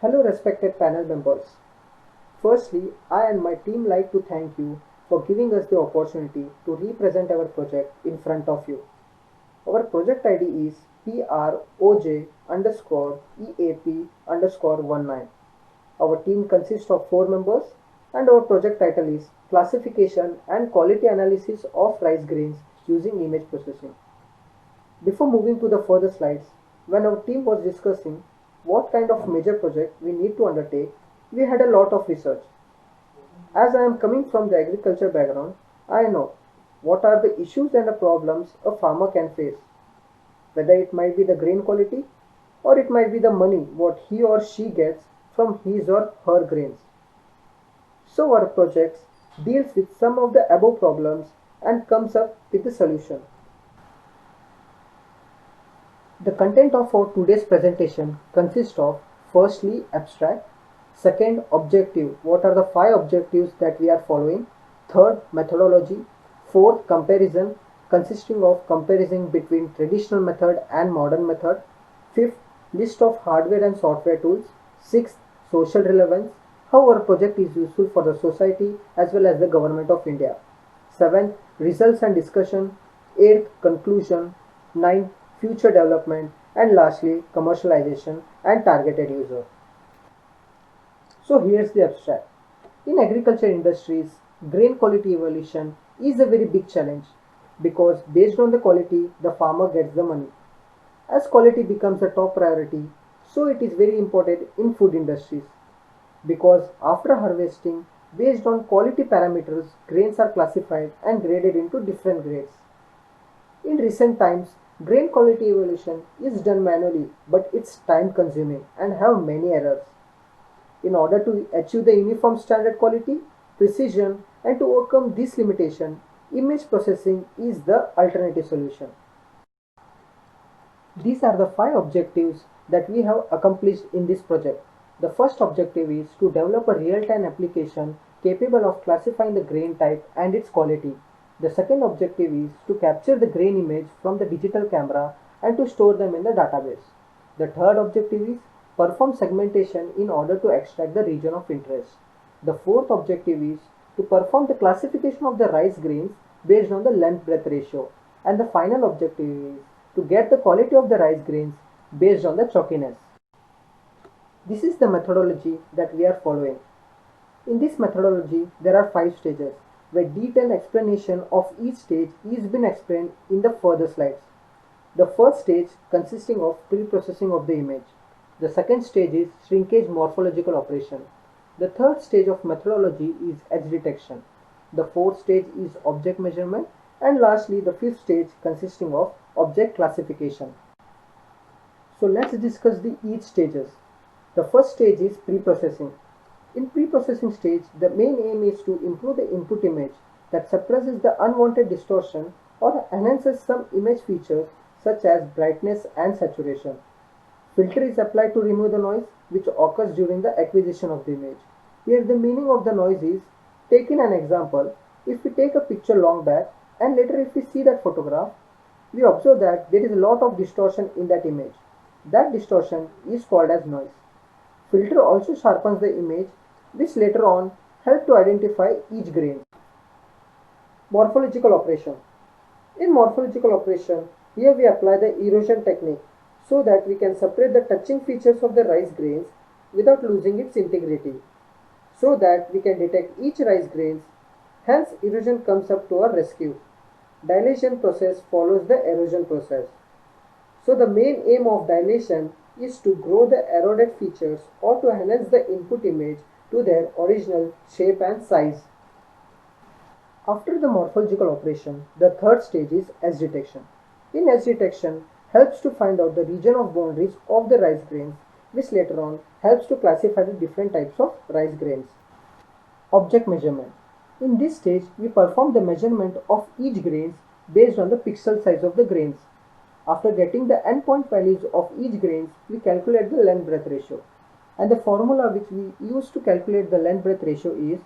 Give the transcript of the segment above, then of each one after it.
Hello, respected panel members. Firstly, I and my team like to thank you for giving us the opportunity to represent our project in front of you. Our project ID is PROJ underscore EAP underscore 19. Our team consists of 4 members and our project title is Classification and Quality Analysis of Rice Grains using Image Processing. Before moving to the further slides, when our team was discussing what kind of major project we need to undertake, we had a lot of research. As I am coming from the agriculture background, I know what are the issues and the problems a farmer can face, whether it might be the grain quality or it might be the money what he or she gets from his or her grains. So our project deals with some of the above problems and comes up with a solution. The content of our today's presentation consists of firstly abstract, second objective, what are the 5 objectives that we are following, third methodology, fourth comparison consisting of comparison between traditional method and modern method, fifth list of hardware and software tools, sixth social relevance, how our project is useful for the society as well as the government of India, seventh results and discussion, eighth conclusion, ninth future development, and lastly commercialization and targeted user. So here's the abstract. In agriculture industries, grain quality evaluation is a very big challenge because based on the quality, the farmer gets the money. As quality becomes a top priority, so it is very important in food industries because after harvesting, based on quality parameters, grains are classified and graded into different grades. In recent times, grain quality evaluation is done manually, but it's time consuming and have many errors. In order to achieve the uniform standard quality, precision, and to overcome this limitation, image processing is the alternative solution. These are the 5 objectives that we have accomplished in this project. The first objective is to develop a real-time application capable of classifying the grain type and its quality. The second objective is to capture the grain image from the digital camera and to store them in the database. The third objective is perform segmentation in order to extract the region of interest. The fourth objective is to perform the classification of the rice grains based on the length breadth ratio. And the final objective is to get the quality of the rice grains based on the chalkiness. This is the methodology that we are following. In this methodology, there are 5 stages, where detailed explanation of each stage is been explained in the further slides. The first stage consisting of pre-processing of the image. The second stage is shrinkage morphological operation. The third stage of methodology is edge detection. The fourth stage is object measurement, and lastly the fifth stage consisting of object classification. So let's discuss the each stages. The first stage is pre-processing. In pre-processing stage, the main aim is to improve the input image that suppresses the unwanted distortion or enhances some image features such as brightness and saturation. Filter is applied to remove the noise which occurs during the acquisition of the image. Here the meaning of the noise is, take in an example, if we take a picture long back and later if we see that photograph, we observe that there is a lot of distortion in that image. That distortion is called as noise. Filter also sharpens the image which later on help to identify each grain. Morphological operation. In morphological operation, here we apply the erosion technique so that we can separate the touching features of the rice grains without losing its integrity, so that we can detect each rice grains. Hence erosion comes up to our rescue. Dilation process follows the erosion process. So the main aim of dilation is to grow the eroded features or to enhance the input image to their original shape and size. After the morphological operation, the third stage is edge detection. In edge detection helps to find out the region of boundaries of the rice grains, which later on helps to classify the different types of rice grains. Object measurement. In this stage, we perform the measurement of each grains based on the pixel size of the grains. After getting the endpoint values of each grains, we calculate the length breadth ratio. And the formula which we use to calculate the length breadth ratio is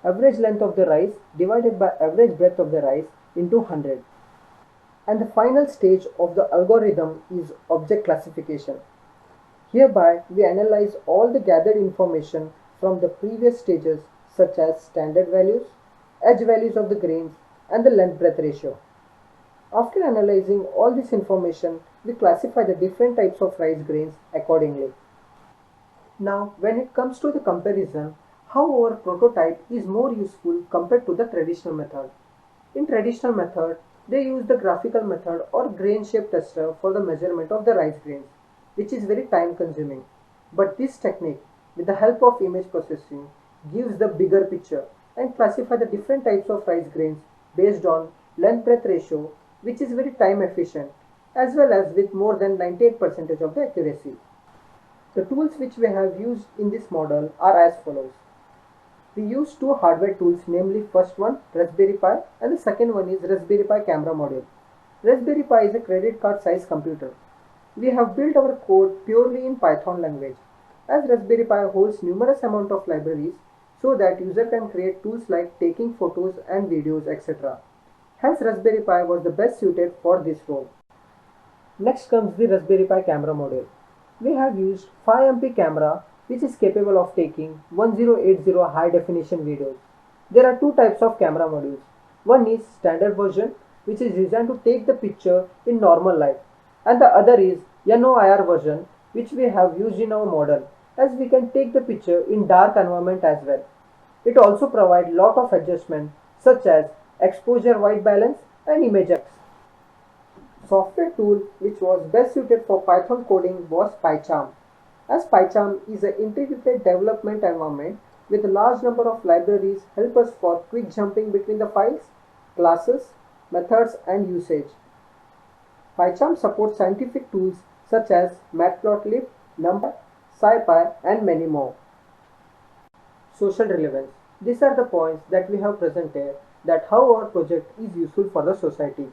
average length of the rice divided by average breadth of the rice into 100. And the final stage of the algorithm is object classification. Hereby, we analyze all the gathered information from the previous stages such as standard values, edge values of the grains, and the length breadth ratio. After analyzing all this information, we classify the different types of rice grains accordingly. Now, when it comes to the comparison, how our prototype is more useful compared to the traditional method. In traditional method, they use the graphical method or grain shape tester for the measurement of the rice grains, which is very time consuming. But this technique, with the help of image processing, gives the bigger picture and classify the different types of rice grains based on length breadth ratio, which is very time efficient, as well as with more than 98% of the accuracy. The tools which we have used in this model are as follows. We use two hardware tools, namely first one Raspberry Pi and the second one is Raspberry Pi camera module. Raspberry Pi is a credit card size computer. We have built our code purely in Python language, as Raspberry Pi holds numerous amount of libraries so that user can create tools like taking photos and videos, etc. Hence Raspberry Pi was the best suited for this role. Next comes the Raspberry Pi camera module. We have used 5MP camera which is capable of taking 1080 high definition videos. There are two types of camera modules. One is standard version which is designed to take the picture in normal light, and the other is NOIR version which we have used in our model, as we can take the picture in dark environment as well. It also provides lot of adjustment such as exposure white balance and image X. Software tool which was best suited for Python coding was PyCharm, as PyCharm is an integrated development environment with a large number of libraries help us for quick jumping between the files, classes, methods and usage. PyCharm supports scientific tools such as Matplotlib, NumPy, SciPy and many more. Social relevance. These are the points that we have presented, that how our project is useful for the society.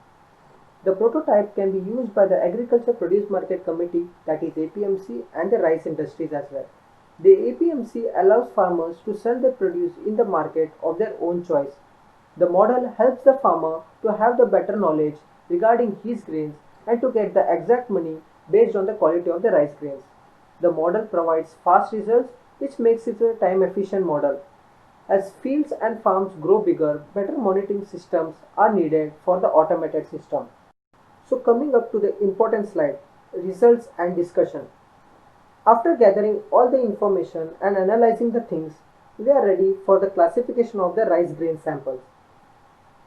The prototype can be used by the Agriculture Produce Market Committee, that is APMC, and the rice industries as well. The APMC allows farmers to sell their produce in the market of their own choice. The model helps the farmer to have the better knowledge regarding his grains and to get the exact money based on the quality of the rice grains. The model provides fast results, which makes it a time efficient model. As fields and farms grow bigger, better monitoring systems are needed for the automated system. So coming up to the important slide, results and discussion. After gathering all the information and analyzing the things, we are ready for the classification of the rice grain samples.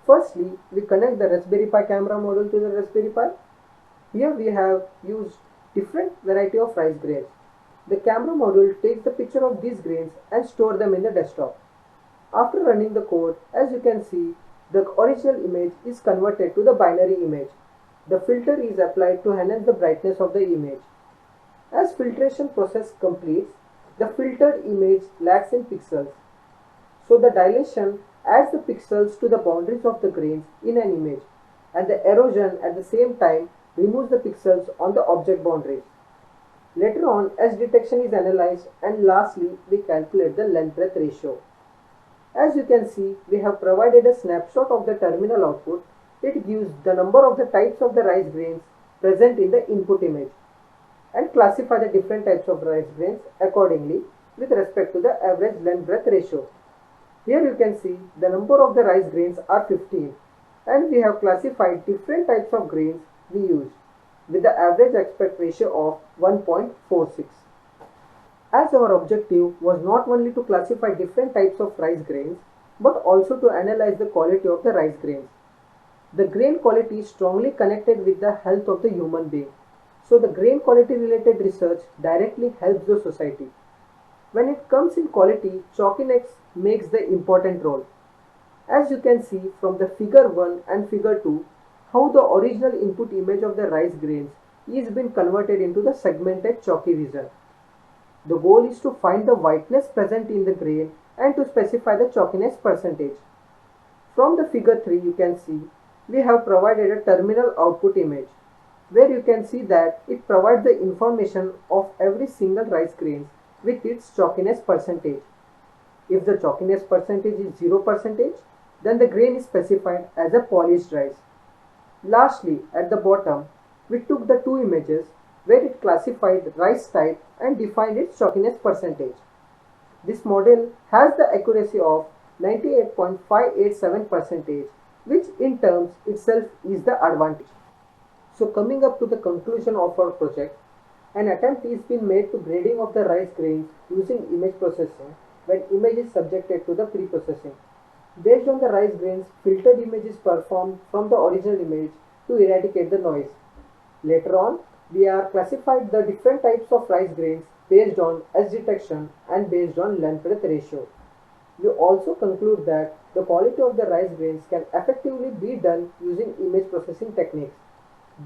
Firstly, we connect the Raspberry Pi camera module to the Raspberry Pi. Here we have used different variety of rice grains. The camera module takes the picture of these grains and store them in the desktop. After running the code, as you can see, the original image is converted to the binary image. The filter is applied to enhance the brightness of the image. As filtration process completes, the filtered image lacks in pixels. So the dilation adds the pixels to the boundaries of the grains in an image, and the erosion at the same time removes the pixels on the object boundaries. Later on, edge detection is analyzed, and lastly, we calculate the length breadth ratio. As you can see, we have provided a snapshot of the terminal output. It gives the number of the types of the rice grains present in the input image and classify the different types of rice grains accordingly with respect to the average length breadth ratio. Here you can see the number of the rice grains are 15, and we have classified different types of grains we used with the average aspect ratio of 1.46. As our objective was not only to classify different types of rice grains but also to analyze the quality of the rice grains. The grain quality is strongly connected with the health of the human being. So the grain quality related research directly helps the society. When it comes in quality, chalkiness makes the important role. As you can see from the figure 1 and figure 2, how the original input image of the rice grains is been converted into the segmented chalky region. The goal is to find the whiteness present in the grain and to specify the chalkiness percentage. From the figure 3 you can see we have provided a terminal output image where you can see that it provides the information of every single rice grains with its chalkiness percentage. If the chalkiness percentage is 0%, then the grain is specified as a polished rice. Lastly, at the bottom, we took the two images where it classified rice type and defined its chalkiness percentage. This model has the accuracy of 98.587%, which in terms itself is the advantage. So coming up to the conclusion of our project, an attempt is being made to grading of the rice grains using image processing when image is subjected to the pre-processing. Based on the rice grains, filtered image is performed from the original image to eradicate the noise. Later on, we are classified the different types of rice grains based on edge detection and based on length breadth ratio. We also conclude that the quality of the rice grains can effectively be done using image processing techniques.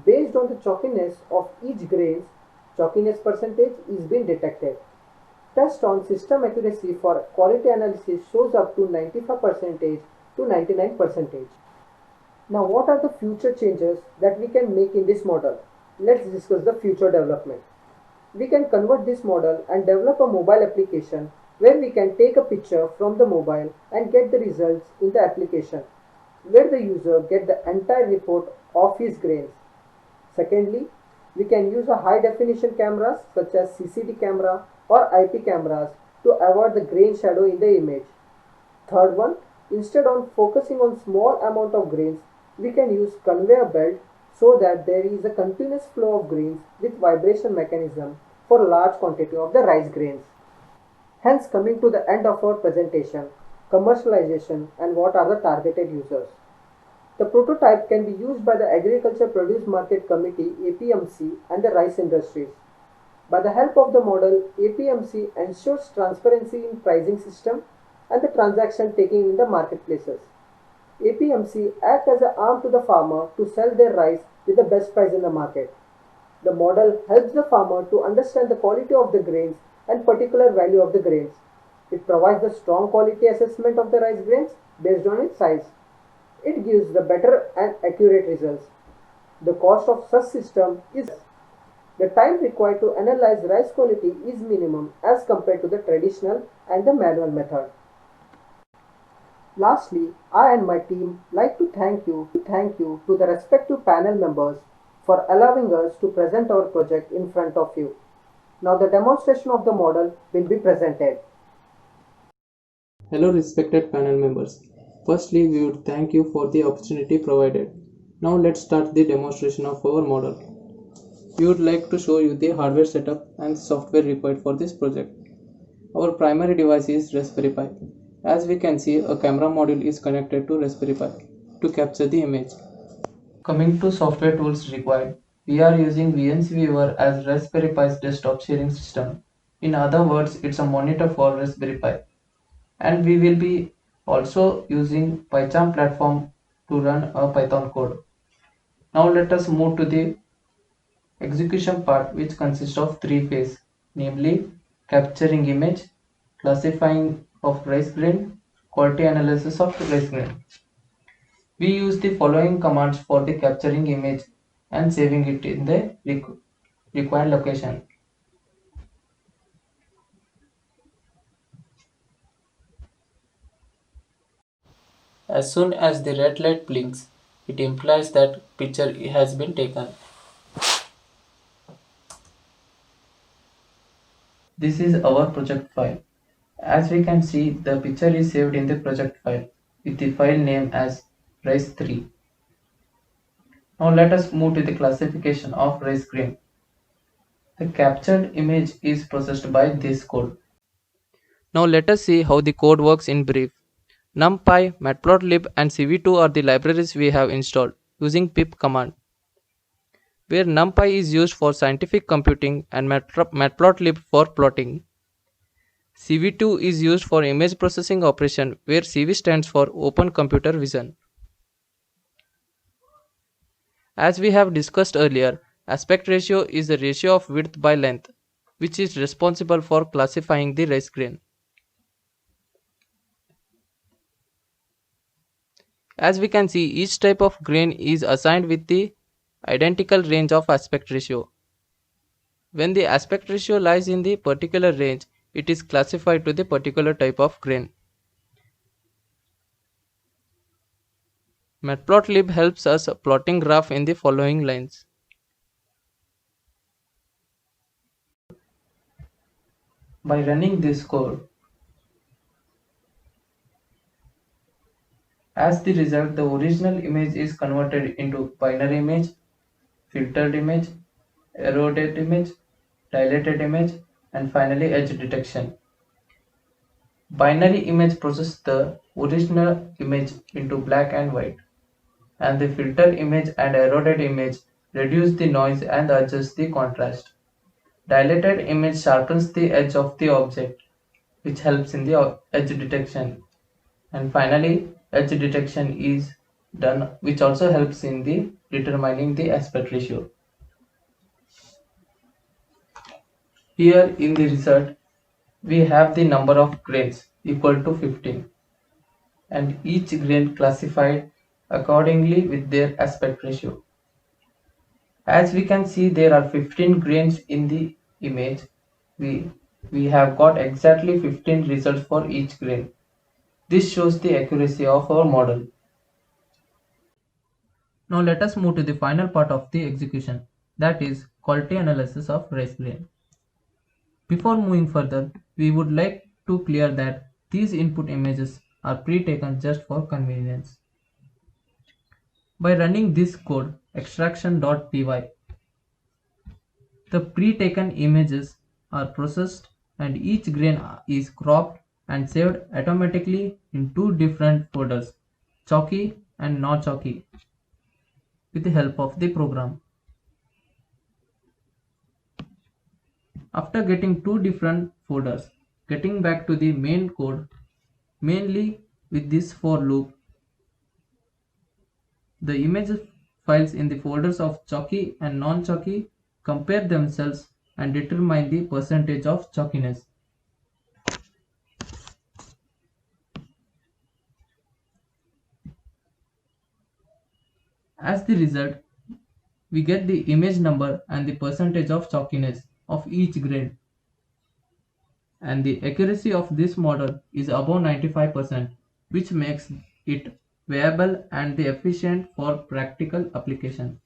Based on the chalkiness of each grains, chalkiness percentage is being detected. Test on system accuracy for quality analysis shows up to 95% to 99%. Now what are the future changes that we can make in this model? Let's discuss the future development. We can convert this model and develop a mobile application where we can take a picture from the mobile and get the results in the application, where the user get the entire report of his grains. Secondly, we can use a high definition cameras such as CCD camera or IP cameras to avoid the grain shadow in the image. Third one, instead of focusing on small amount of grains, we can use conveyor belt so that there is a continuous flow of grains with vibration mechanism for large quantity of the rice grains. Hence coming to the end of our presentation, commercialization and what are the targeted users. The prototype can be used by the Agriculture Produce Market Committee APMC and the rice industries. By the help of the model, APMC ensures transparency in pricing system and the transaction taking in the marketplaces. APMC act as an arm to the farmer to sell their rice with the best price in the market. The model helps the farmer to understand the quality of the grains and particular value of the grains. It provides the strong quality assessment of the rice grains based on its size. It gives the better and accurate results. The cost of such system is the time required to analyze rice quality is minimum as compared to the traditional and the manual method. Lastly, I and my team like to thank you to the respective panel members for allowing us to present our project in front of you. Now the demonstration of the model will be presented. Hello respected panel members. Firstly, we would thank you for the opportunity provided. Now let's start the demonstration of our model. We would like to show you the hardware setup and software required for this project. Our primary device is Raspberry Pi. As we can see, a camera module is connected to Raspberry Pi to capture the image. Coming to software tools required, we are using VNC Viewer as Raspberry Pi's desktop sharing system. In other words, it's a monitor for Raspberry Pi. And we will be also using PyCharm platform to run a Python code. Now let us move to the execution part, which consists of three phases, namely capturing image, classifying of rice grain, quality analysis of rice grain. We use the following commands for the capturing image and saving it in the required location. As soon as the red light blinks, it implies that picture has been taken. This is our project file. As we can see, the picture is saved in the project file with the file name as rice3. Now let us move to the classification of rice grain. The captured image is processed by this code. Now let us see how the code works in brief. NumPy, Matplotlib and CV2 are the libraries we have installed using pip command, where NumPy is used for scientific computing and Matplotlib for plotting. CV2 is used for image processing operation, where CV stands for Open Computer Vision. As we have discussed earlier, aspect ratio is the ratio of width by length, which is responsible for classifying the rice grain. As we can see, each type of grain is assigned with the identical range of aspect ratio. When the aspect ratio lies in the particular range, it is classified to the particular type of grain. Matplotlib helps us plotting graph in the following lines. By running this code, as the result, the original image is converted into binary image, filtered image, eroded image, dilated image, and finally edge detection. Binary image processes the original image into black and white, and the filtered image and eroded image reduce the noise and adjust the contrast. Dilated image sharpens the edge of the object, which helps in the edge detection. And finally, edge detection is done, which also helps in the determining the aspect ratio. Here in the result, we have the number of grains equal to 15, and each grain classified accordingly with their aspect ratio. As we can see, there are 15 grains in the image. We have got exactly 15 results for each grain. This shows the accuracy of our model. Now let us move to the final part of the execution, that is quality analysis of rice grain. Before moving further, we would like to clear that these input images are pre-taken just for convenience. By running this code extraction.py, the pre-taken images are processed and each grain is cropped and saved automatically in two different folders, chalky and not chalky, with the help of the program. After getting two different folders, getting back to the main code, mainly with this for loop, the image files in the folders of chalky and non-chalky compare themselves and determine the percentage of chalkiness. As the result, we get the image number and the percentage of chalkiness of each grain. And the accuracy of this model is above 95%, which makes it viable and efficient for practical application.